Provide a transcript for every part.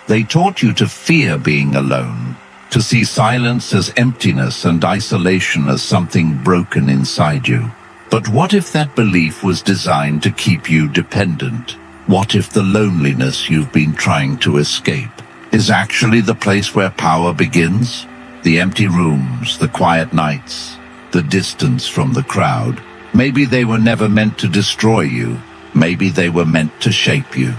They taught you to fear being alone, to see silence as emptiness and isolation as something broken inside you. But what if that belief was designed to keep you dependent? What if the loneliness you've been trying to escape is actually the place where power begins? The empty rooms, the quiet nights, the distance from the crowd. Maybe they were never meant to destroy you. Maybe they were meant to shape you.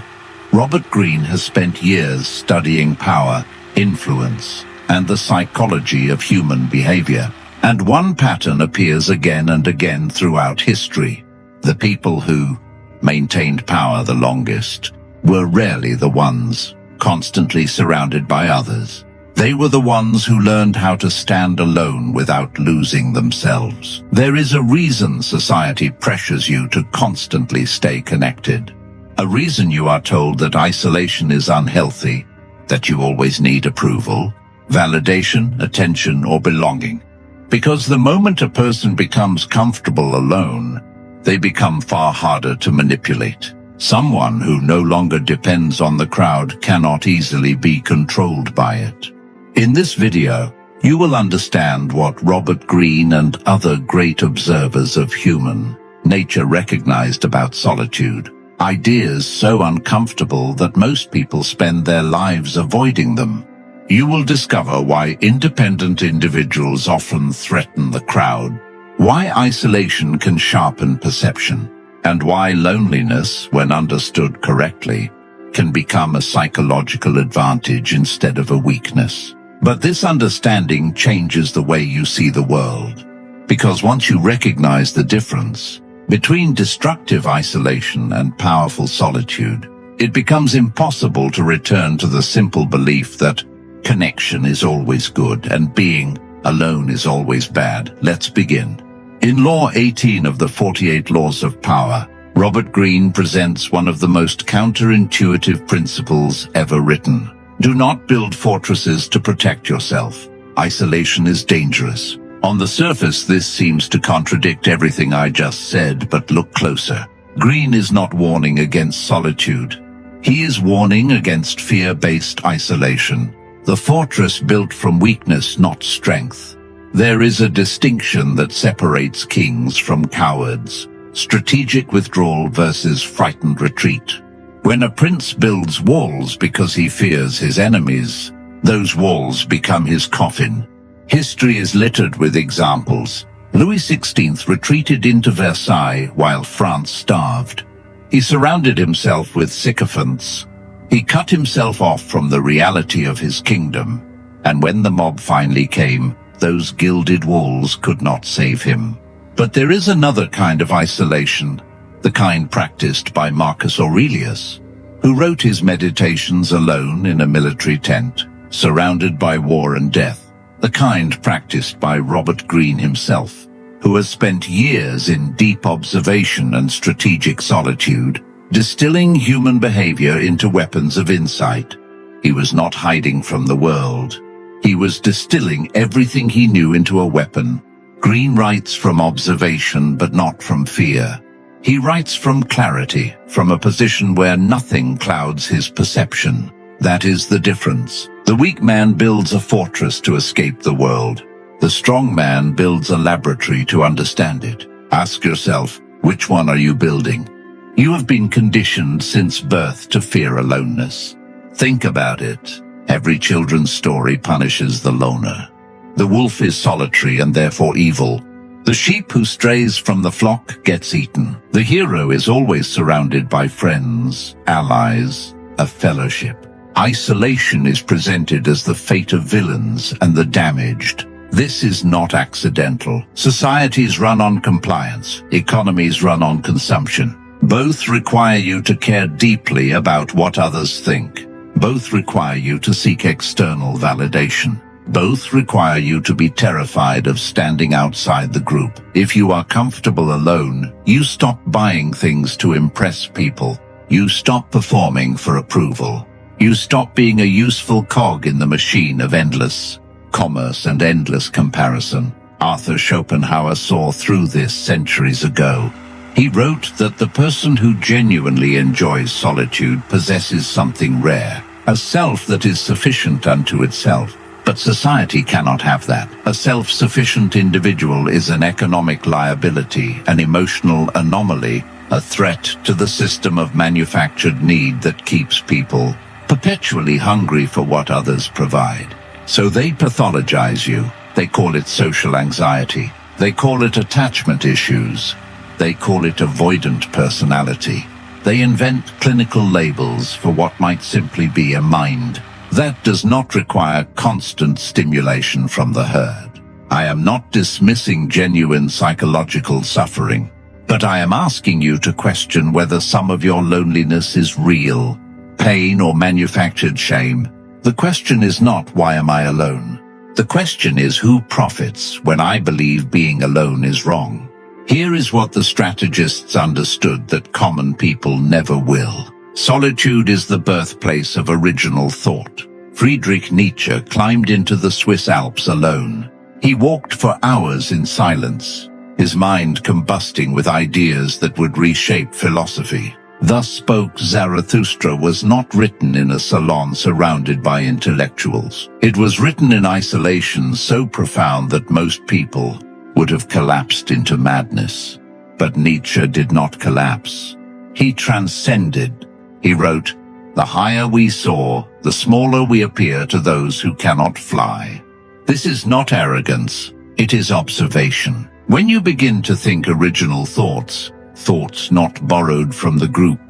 Robert Greene has spent years studying power, influence, and the psychology of human behavior. And one pattern appears again and again throughout history. The people who maintained power the longest were rarely the ones constantly surrounded by others. They were the ones who learned how to stand alone without losing themselves. There is a reason society pressures you to constantly stay connected. A reason you are told that isolation is unhealthy, that you always need approval, validation, attention, or belonging. Because the moment a person becomes comfortable alone, they become far harder to manipulate. Someone who no longer depends on the crowd cannot easily be controlled by it. In this video, you will understand what Robert Greene and other great observers of human nature recognized about solitude. Ideas so uncomfortable that most people spend their lives avoiding them. You will discover why independent individuals often threaten the crowd, why isolation can sharpen perception, and why loneliness, when understood correctly, can become a psychological advantage instead of a weakness. But this understanding changes the way you see the world, because once you recognize the difference between destructive isolation and powerful solitude, it becomes impossible to return to the simple belief that connection is always good and being alone is always bad. Let's begin. In Law 18 of the 48 Laws of Power, Robert Greene presents one of the most counterintuitive principles ever written. Do not build fortresses to protect yourself. Isolation is dangerous. On the surface, this seems to contradict everything I just said, but look closer. Greene is not warning against solitude. He is warning against fear-based isolation. The fortress built from weakness, not strength. There is a distinction that separates kings from cowards. Strategic withdrawal versus frightened retreat. When a prince builds walls because he fears his enemies, those walls become his coffin. History is littered with examples. Louis XVI retreated into Versailles while France starved. He surrounded himself with sycophants. He cut himself off from the reality of his kingdom, and when the mob finally came, those gilded walls could not save him. But there is another kind of isolation, the kind practiced by Marcus Aurelius, who wrote his meditations alone in a military tent, surrounded by war and death. The kind practiced by Robert Greene himself, who has spent years in deep observation and strategic solitude, distilling human behavior into weapons of insight. He was not hiding from the world. He was distilling everything he knew into a weapon. Greene writes from observation, but not from fear. He writes from clarity, from a position where nothing clouds his perception. That is the difference. The weak man builds a fortress to escape the world. The strong man builds a laboratory to understand it. Ask yourself, which one are you building? You have been conditioned since birth to fear aloneness. Think about it. Every children's story punishes the loner. The wolf is solitary and therefore evil. The sheep who strays from the flock gets eaten. The hero is always surrounded by friends, allies, a fellowship. Isolation is presented as the fate of villains and the damaged. This is not accidental. Societies run on compliance. Economies run on consumption. Both require you to care deeply about what others think. Both require you to seek external validation. Both require you to be terrified of standing outside the group. If you are comfortable alone, you stop buying things to impress people. You stop performing for approval. You stop being a useful cog in the machine of endless commerce and endless comparison. Arthur Schopenhauer saw through this centuries ago. He wrote that the person who genuinely enjoys solitude possesses something rare. a self that is sufficient unto itself. But society cannot have that. A self-sufficient individual is an economic liability, an emotional anomaly, a threat to the system of manufactured need that keeps people perpetually hungry for what others provide. So they pathologize you. They call it social anxiety. They call it attachment issues. They call it avoidant personality. They invent clinical labels for what might simply be a mind that does not require constant stimulation from the herd. I am not dismissing genuine psychological suffering, but I am asking you to question whether some of your loneliness is real, pain or manufactured shame. The question is not, why am I alone? The question is, who profits when I believe being alone is wrong? Here is what the strategists understood that common people never will. Solitude is the birthplace of original thought. Friedrich Nietzsche climbed into the Swiss Alps alone. He walked for hours in silence, his mind combusting with ideas that would reshape philosophy. Thus Spoke Zarathustra was not written in a salon surrounded by intellectuals. It was written in isolation so profound that most people would have collapsed into madness. But Nietzsche did not collapse. He transcended. He wrote, "The higher we soar, the smaller we appear to those who cannot fly." This is not arrogance, it is observation. When you begin to think original thoughts, thoughts not borrowed from the group,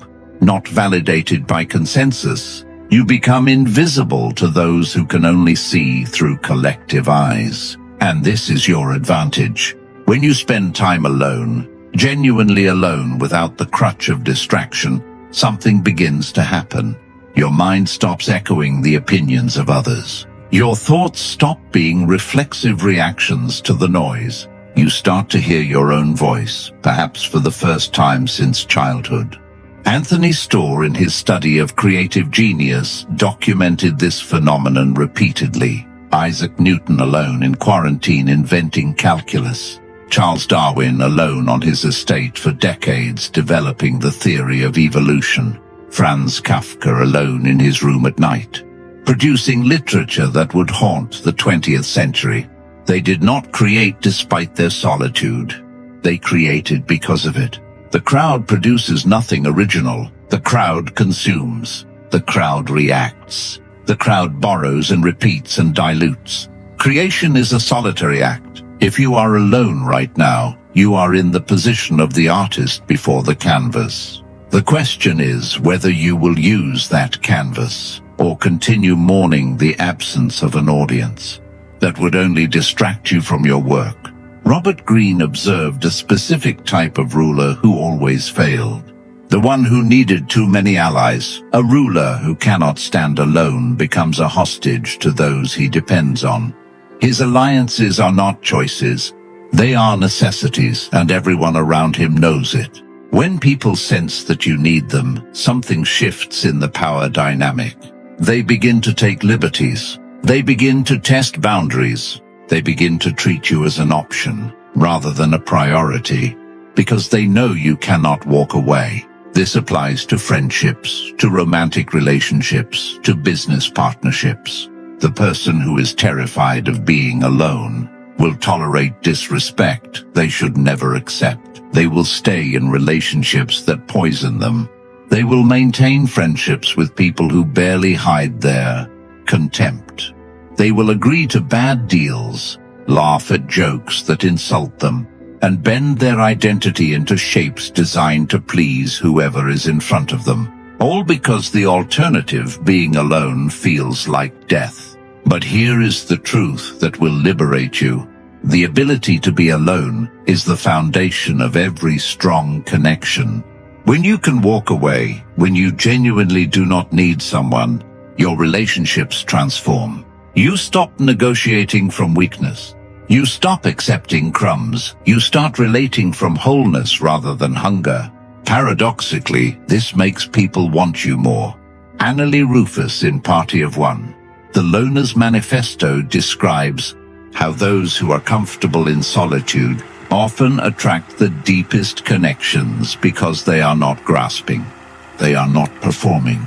not validated by consensus, you become invisible to those who can only see through collective eyes. And this is your advantage. When you spend time alone, genuinely alone without the crutch of distraction, something begins to happen. Your mind stops echoing the opinions of others. Your thoughts stop being reflexive reactions to the noise. You start to hear your own voice, perhaps for the first time since childhood. Anthony Storr, in his study of creative genius, documented this phenomenon repeatedly. Isaac Newton alone in quarantine inventing calculus. Charles Darwin alone on his estate for decades developing the theory of evolution. Franz Kafka alone in his room at night, producing literature that would haunt the 20th century. They did not create despite their solitude. They created because of it. The crowd produces nothing original. The crowd consumes. The crowd reacts. The crowd borrows and repeats and dilutes. Creation is a solitary act. If you are alone right now, you are in the position of the artist before the canvas. The question is whether you will use that canvas or continue mourning the absence of an audience that would only distract you from your work. Robert Greene observed a specific type of ruler who always failed. The one who needed too many allies. A ruler who cannot stand alone becomes a hostage to those he depends on. His alliances are not choices. They are necessities, and everyone around him knows it. When people sense that you need them, something shifts in the power dynamic. They begin to take liberties. They begin to test boundaries. They begin to treat you as an option rather than a priority, because they know you cannot walk away. This applies to friendships, to romantic relationships, to business partnerships. The person who is terrified of being alone will tolerate disrespect they should never accept. They will stay in relationships that poison them. They will maintain friendships with people who barely hide their contempt. They will agree to bad deals, laugh at jokes that insult them, and bend their identity into shapes designed to please whoever is in front of them. All because the alternative, being alone, feels like death. But here is the truth that will liberate you. The ability to be alone is the foundation of every strong connection. When you can walk away, when you genuinely do not need someone, your relationships transform. You stop negotiating from weakness. You stop accepting crumbs. You start relating from wholeness rather than hunger. Paradoxically, this makes people want you more. Annalie Rufus in Party of One. The Loner's Manifesto describes how those who are comfortable in solitude often attract the deepest connections because they are not grasping. They are not performing.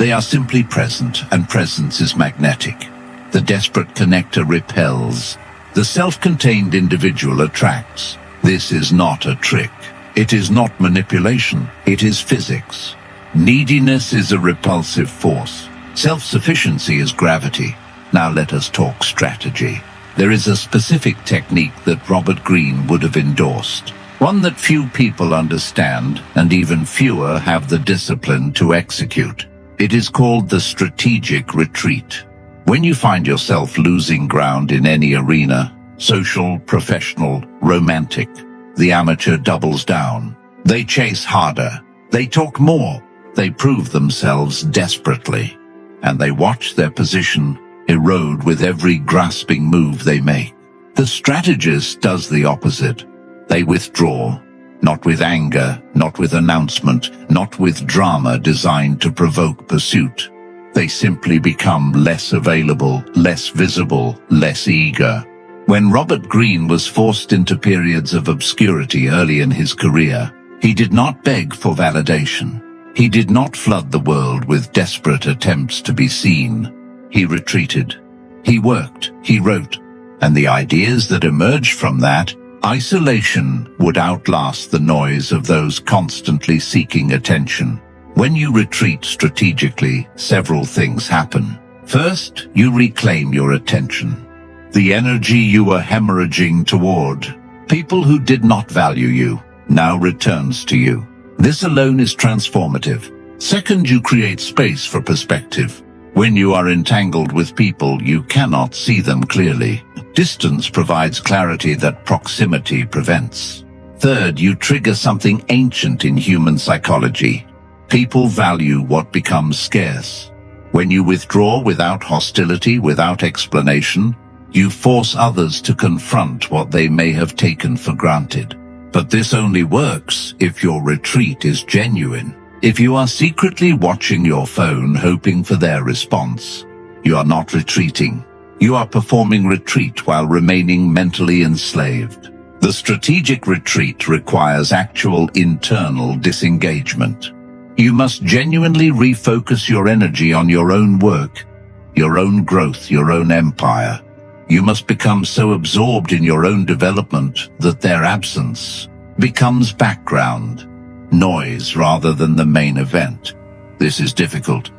They are simply present, and presence is magnetic. The desperate connector repels. The self-contained individual attracts. This is not a trick. It is not manipulation. It is physics. Neediness is a repulsive force. Self-sufficiency is gravity. Now let us talk strategy. There is a specific technique that Robert Greene would have endorsed. One that few people understand, and even fewer have the discipline to execute. It is called the strategic retreat. When you find yourself losing ground in any arena, social, professional, romantic, the amateur doubles down. They chase harder. They talk more. They prove themselves desperately. And they watch their position erode with every grasping move they make. The strategist does the opposite. They withdraw, not with anger, not with announcement, not with drama designed to provoke pursuit. They simply become less available, less visible, less eager. When Robert Greene was forced into periods of obscurity early in his career, he did not beg for validation. He did not flood the world with desperate attempts to be seen. He retreated. He worked, he wrote, and the ideas that emerged from that isolation would outlast the noise of those constantly seeking attention. When you retreat strategically, several things happen. First, you reclaim your attention. The energy you were hemorrhaging toward people who did not value you now returns to you. This alone is transformative. Second, you create space for perspective. When you are entangled with people, you cannot see them clearly. Distance provides clarity that proximity prevents. Third, you trigger something ancient in human psychology. People value what becomes scarce. When you withdraw without hostility, without explanation, you force others to confront what they may have taken for granted. But this only works if your retreat is genuine. If you are secretly watching your phone hoping for their response, you are not retreating. You are performing retreat while remaining mentally enslaved. The strategic retreat requires actual internal disengagement. You must genuinely refocus your energy on your own work, your own growth, your own empire. You must become so absorbed in your own development that their absence becomes background noise rather than the main event. This is difficult.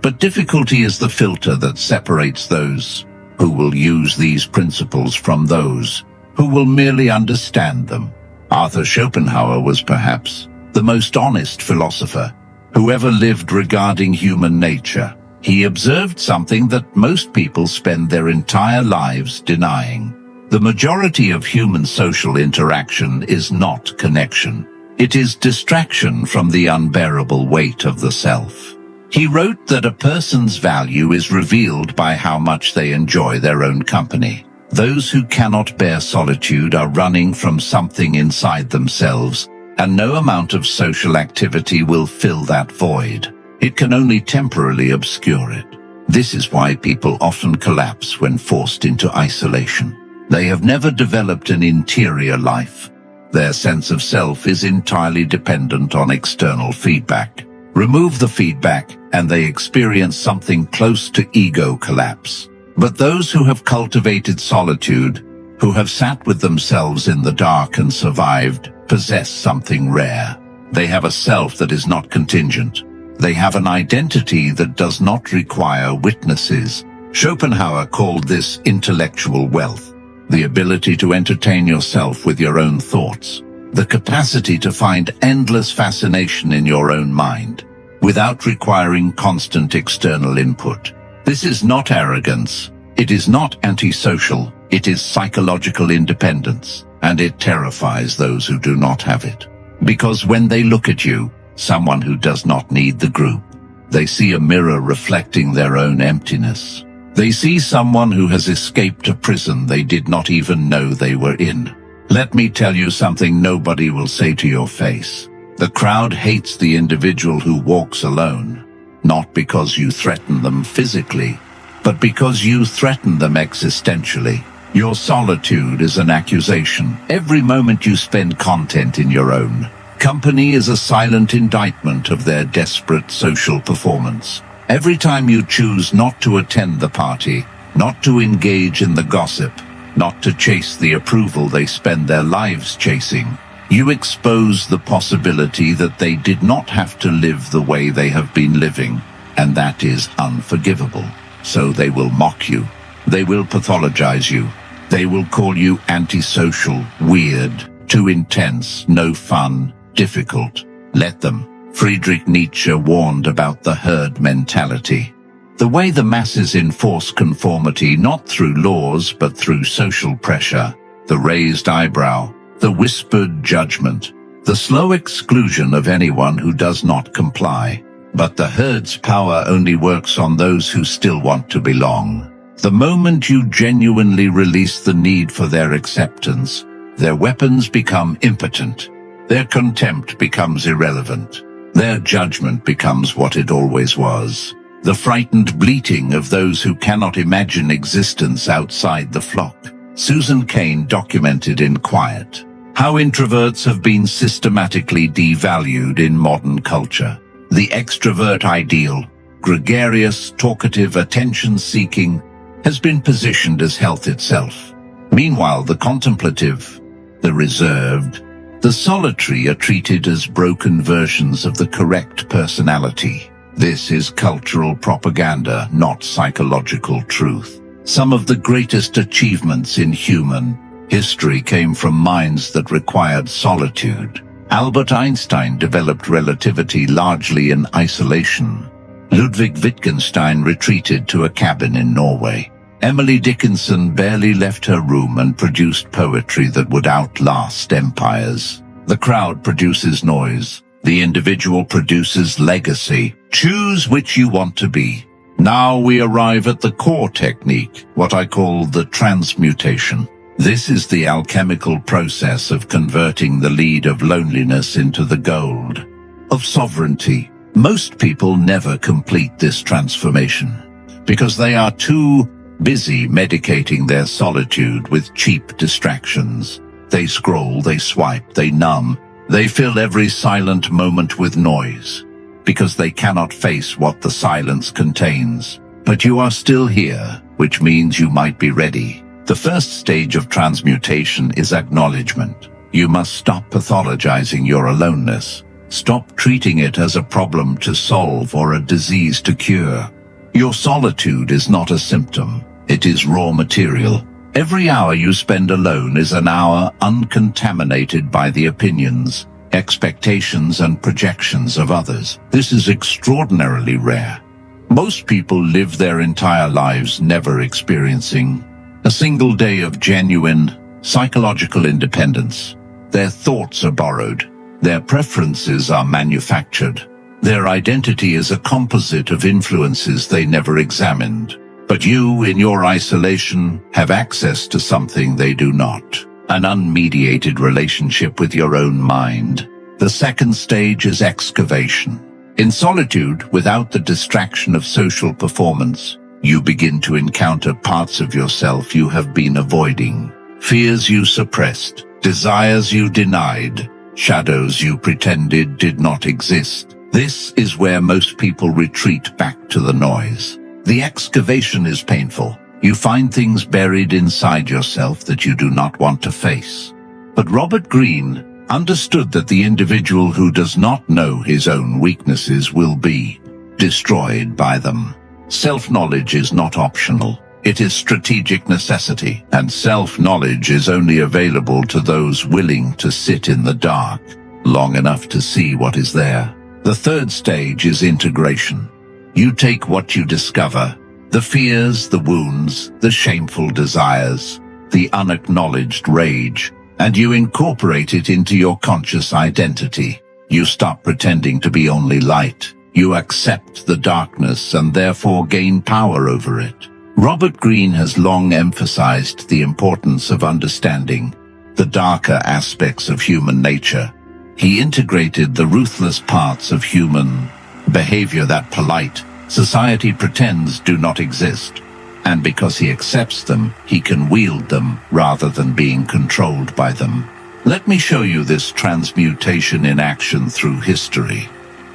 But difficulty is the filter that separates those who will use these principles from those who will merely understand them. Arthur Schopenhauer was perhaps the most honest philosopher who ever lived regarding human nature. He observed something that most people spend their entire lives denying. The majority of human social interaction is not connection. It is distraction from the unbearable weight of the self. He wrote that a person's value is revealed by how much they enjoy their own company. Those who cannot bear solitude are running from something inside themselves, and no amount of social activity will fill that void. It can only temporarily obscure it. This is why people often collapse when forced into isolation. They have never developed an interior life. Their sense of self is entirely dependent on external feedback. Remove the feedback, and they experience something close to ego collapse. But those who have cultivated solitude, who have sat with themselves in the dark and survived, possess something rare. They have a self that is not contingent. They have an identity that does not require witnesses. Schopenhauer called this intellectual wealth, the ability to entertain yourself with your own thoughts, the capacity to find endless fascination in your own mind, without requiring constant external input. This is not arrogance. It is not antisocial. It is psychological independence, and it terrifies those who do not have it. Because when they look at you, someone who does not need the group, they see a mirror reflecting their own emptiness. They see someone who has escaped a prison they did not even know they were in. Let me tell you something nobody will say to your face. The crowd hates the individual who walks alone, not because you threaten them physically, but because you threaten them existentially. Your solitude is an accusation. Every moment you spend content in your own Company is a silent indictment of their desperate social performance. Every time you choose not to attend the party, not to engage in the gossip, not to chase the approval they spend their lives chasing, you expose the possibility that they did not have to live the way they have been living, and that is unforgivable. So they will mock you. They will pathologize you. They will call you antisocial, weird, too intense, no fun, difficult. Let them. Friedrich Nietzsche warned about the herd mentality. The way the masses enforce conformity not through laws but through social pressure, the raised eyebrow, the whispered judgment, the slow exclusion of anyone who does not comply. But the herd's power only works on those who still want to belong. The moment you genuinely release the need for their acceptance, their weapons become impotent. Their contempt becomes irrelevant. Their judgment becomes what it always was. The frightened bleating of those who cannot imagine existence outside the flock. Susan Cain documented in Quiet how introverts have been systematically devalued in modern culture. The extrovert ideal, gregarious, talkative, attention-seeking, has been positioned as health itself. Meanwhile, the contemplative, the reserved, the solitary are treated as broken versions of the correct personality. This is cultural propaganda, not psychological truth. Some of the greatest achievements in human history came from minds that required solitude. Albert Einstein developed relativity largely in isolation. Ludwig Wittgenstein retreated to a cabin in Norway. Emily Dickinson barely left her room and produced poetry that would outlast empires. The crowd produces noise. The individual produces legacy. Choose which you want to be. Now we arrive at the core technique, what I call the transmutation. This is the alchemical process of converting the lead of loneliness into the gold of sovereignty. Most people never complete this transformation because they are too busy medicating their solitude with cheap distractions. They scroll, they swipe, they numb, they fill every silent moment with noise because they cannot face what the silence contains. But you are still here, which means you might be ready. The first stage of transmutation is acknowledgement. You must stop pathologizing your aloneness. Stop treating it as a problem to solve or a disease to cure. Your solitude is not a symptom. It is raw material. Every hour you spend alone is an hour uncontaminated by the opinions, expectations, and projections of others. This is extraordinarily rare. Most people live their entire lives never experiencing a single day of genuine psychological independence. Their thoughts are borrowed. Their preferences are manufactured. Their identity is a composite of influences they never examined. But you, in your isolation, have access to something they do not. An unmediated relationship with your own mind. The second stage is excavation. In solitude, without the distraction of social performance, you begin to encounter parts of yourself you have been avoiding. Fears you suppressed, desires you denied, shadows you pretended did not exist. This is where most people retreat back to the noise. The excavation is painful. You find things buried inside yourself that you do not want to face. But Robert Greene understood that the individual who does not know his own weaknesses will be destroyed by them. Self-knowledge is not optional. It is strategic necessity, and self-knowledge is only available to those willing to sit in the dark long enough to see what is there. The third stage is integration. You take what you discover, the fears, the wounds, the shameful desires, the unacknowledged rage, and you incorporate it into your conscious identity. You stop pretending to be only light. You accept the darkness and therefore gain power over it. Robert Greene has long emphasized the importance of understanding the darker aspects of human nature. He integrated the ruthless parts of human behavior that polite society pretends do not exist. And because he accepts them, he can wield them rather than being controlled by them. Let me show you this transmutation in action through history.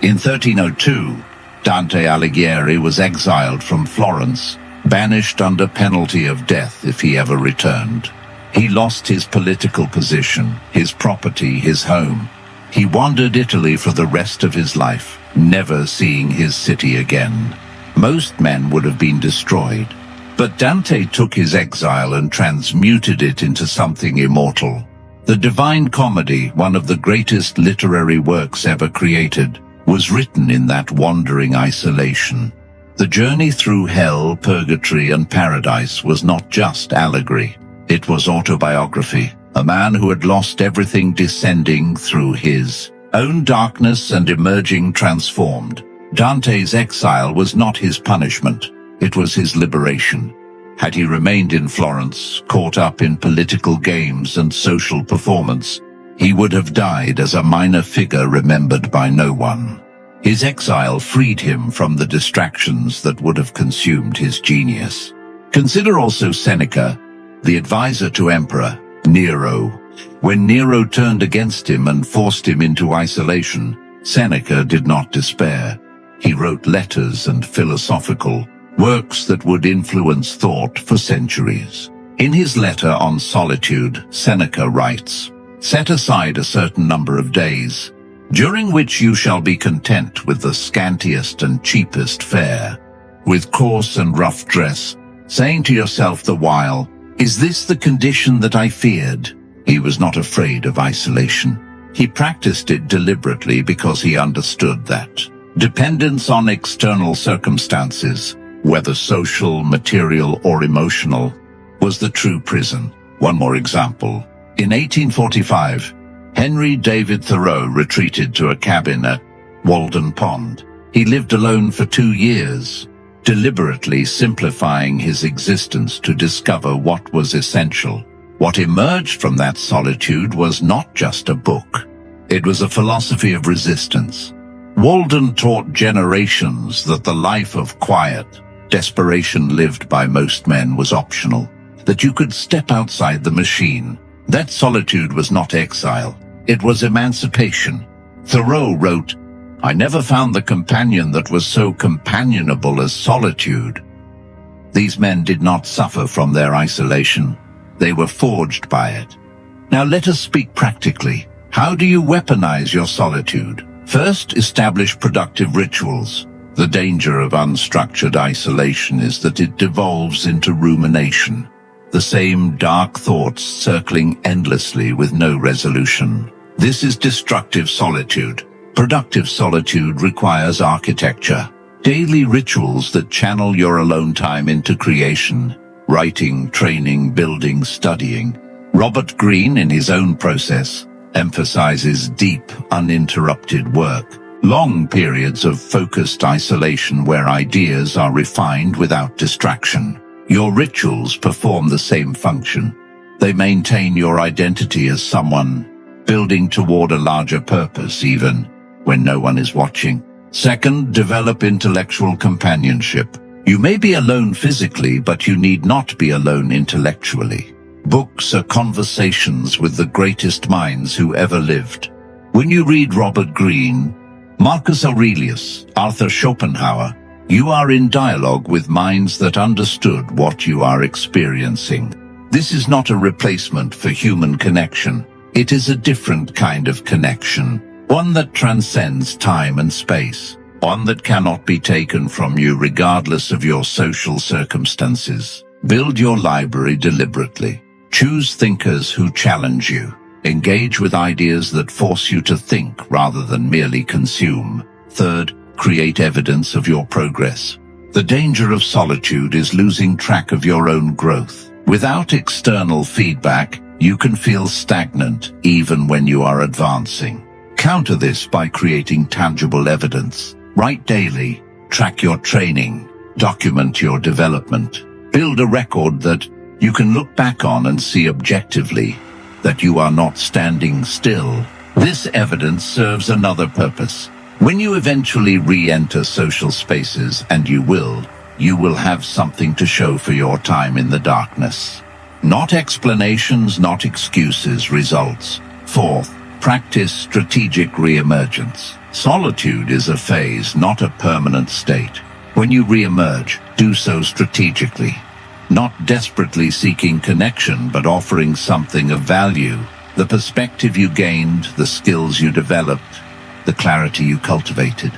In 1302, Dante Alighieri was exiled from Florence, banished under penalty of death if he ever returned. He lost his political position, his property, his home. He wandered Italy for the rest of his life, never seeing his city again. Most men would have been destroyed. But Dante took his exile and transmuted it into something immortal. The Divine Comedy, one of the greatest literary works ever created, was written in that wandering isolation. The journey through hell, purgatory, and paradise was not just allegory. It was autobiography. A man who had lost everything descending through his own darkness and emerging transformed. Dante's exile was not his punishment. It was his liberation. Had he remained in Florence, caught up in political games and social performance, he would have died as a minor figure remembered by no one. His exile freed him from the distractions that would have consumed his genius. Consider also Seneca, the advisor to Emperor Nero. When Nero turned against him and forced him into isolation, Seneca did not despair. He wrote letters and philosophical works that would influence thought for centuries. In his letter on solitude, Seneca writes, "Set aside a certain number of days, during which you shall be content with the scantiest and cheapest fare, with coarse and rough dress, saying to yourself the while, 'Is this the condition that I feared?'" He was not afraid of isolation. He practiced it deliberately because he understood that dependence on external circumstances, whether social, material, or emotional, was the true prison. One more example. In 1845, Henry David Thoreau retreated to a cabin at Walden Pond. He lived alone for 2 years, deliberately simplifying his existence to discover what was essential. What emerged from that solitude was not just a book. It was a philosophy of resistance. Walden taught generations that the life of quiet, desperation lived by most men was optional, that you could step outside the machine. That solitude was not exile. It was emancipation. Thoreau wrote, "I never found the companion that was so companionable as solitude." These men did not suffer from their isolation. They were forged by it. Now let us speak practically. How do you weaponize your solitude? First, establish productive rituals. The danger of unstructured isolation is that it devolves into rumination. The same dark thoughts circling endlessly with no resolution. This is destructive solitude. Productive solitude requires architecture. Daily rituals that channel your alone time into creation. Writing, training, building, studying. Robert Greene, in his own process, emphasizes deep, uninterrupted work. Long periods of focused isolation where ideas are refined without distraction. Your rituals perform the same function. They maintain your identity as someone building toward a larger purpose even when no one is watching. Second, develop intellectual companionship. You may be alone physically, but you need not be alone intellectually. Books are conversations with the greatest minds who ever lived. When you read Robert Greene, Marcus Aurelius, Arthur Schopenhauer, you are in dialogue with minds that understood what you are experiencing. This is not a replacement for human connection. It is a different kind of connection, one that transcends time and space, one that cannot be taken from you regardless of your social circumstances. Build your library deliberately. Choose thinkers who challenge you. Engage with ideas that force you to think rather than merely consume. Third, create evidence of your progress. The danger of solitude is losing track of your own growth. Without external feedback, you can feel stagnant even when you are advancing. Counter this by creating tangible evidence. Write daily, track your training, document your development. Build a record that you can look back on and see objectively that you are not standing still. This evidence serves another purpose. When you eventually re-enter social spaces, and you will have something to show for your time in the darkness. Not explanations, not excuses, results. Fourth, practice strategic re-emergence. Solitude is a phase, not a permanent state. When you re-emerge, do so strategically. Not desperately seeking connection, but offering something of value. The perspective you gained, the skills you developed, the clarity you cultivated.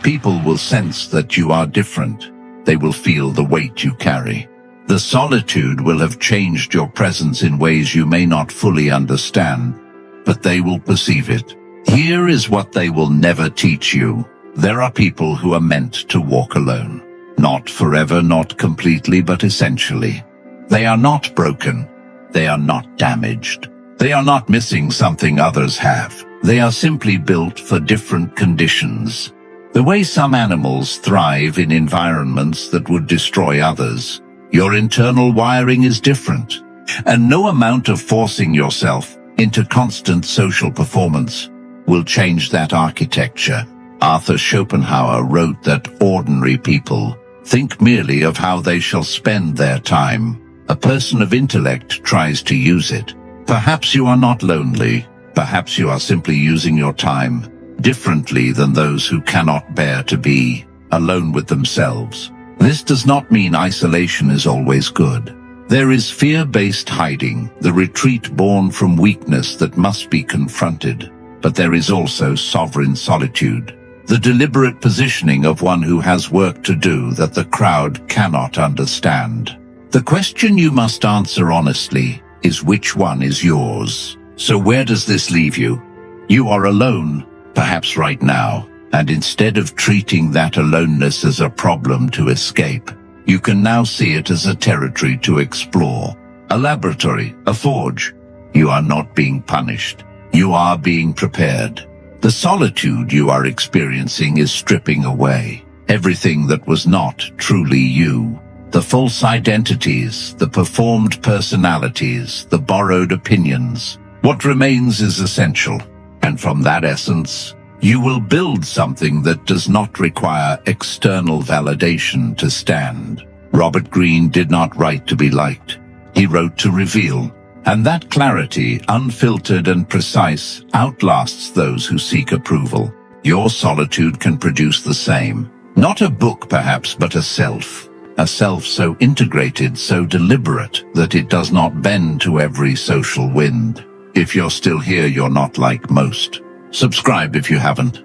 People will sense that you are different. They will feel the weight you carry. The solitude will have changed your presence in ways you may not fully understand, but they will perceive it. Here is what they will never teach you. There are people who are meant to walk alone. Not forever, not completely, but essentially. They are not broken. They are not damaged. They are not missing something others have. They are simply built for different conditions. The way some animals thrive in environments that would destroy others, your internal wiring is different. And no amount of forcing yourself into constant social performance will change that architecture. Arthur Schopenhauer wrote that ordinary people think merely of how they shall spend their time. A person of intellect tries to use it. Perhaps you are not lonely. Perhaps you are simply using your time differently than those who cannot bear to be alone with themselves. This does not mean isolation is always good. There is fear-based hiding, the retreat born from weakness that must be confronted. But there is also sovereign solitude, the deliberate positioning of one who has work to do that the crowd cannot understand. The question you must answer honestly is which one is yours. So where does this leave you? You are alone, perhaps right now, and instead of treating that aloneness as a problem to escape, you can now see it as a territory to explore, a laboratory, a forge. You are not being punished. You are being prepared. The solitude you are experiencing is stripping away everything that was not truly you. The false identities, the performed personalities, the borrowed opinions. What remains is essential, and from that essence, you will build something that does not require external validation to stand. Robert Greene did not write to be liked. He wrote to reveal. And that clarity, unfiltered and precise, outlasts those who seek approval. Your solitude can produce the same. Not a book perhaps, but a self. A self so integrated, so deliberate, that it does not bend to every social wind. If you're still here, you're not like most. Subscribe if you haven't.